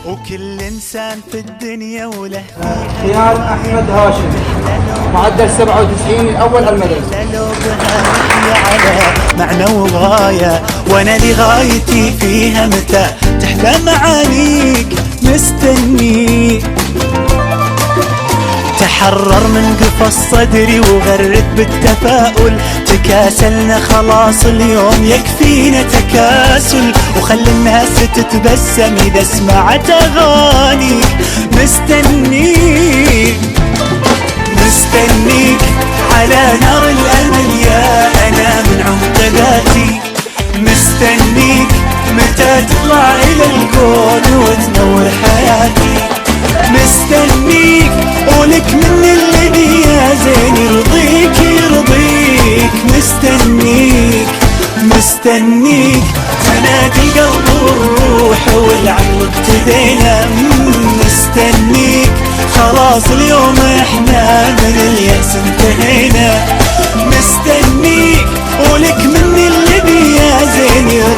وكل إنسان في الدنيا وله خيال أحمد هاشم، معدل 97 الأول على المدرسة. لو بها على معنى وغاية، وأنا لغايتي فيها متى تحلى معانيك مستنيك. تحرر من قفص صدري وغرد بالتفاؤل، تكاسلنا خلاص اليوم يكفينا تكاسل، وخلي الناس تتبسم إذا سمعت أغانيك. مستنيك مستنيك على نار الأمل يا أنا من عمق ذاتي. مستنيك متى تطلع إلى الكون وتنور حياتي. مستنيك ولك من اللي يا زين يرضيك يرضيك. مستنيك مستنيك تنادي القلب والروح والعقل ابتدينا. مستنيك خلاص اليوم احنا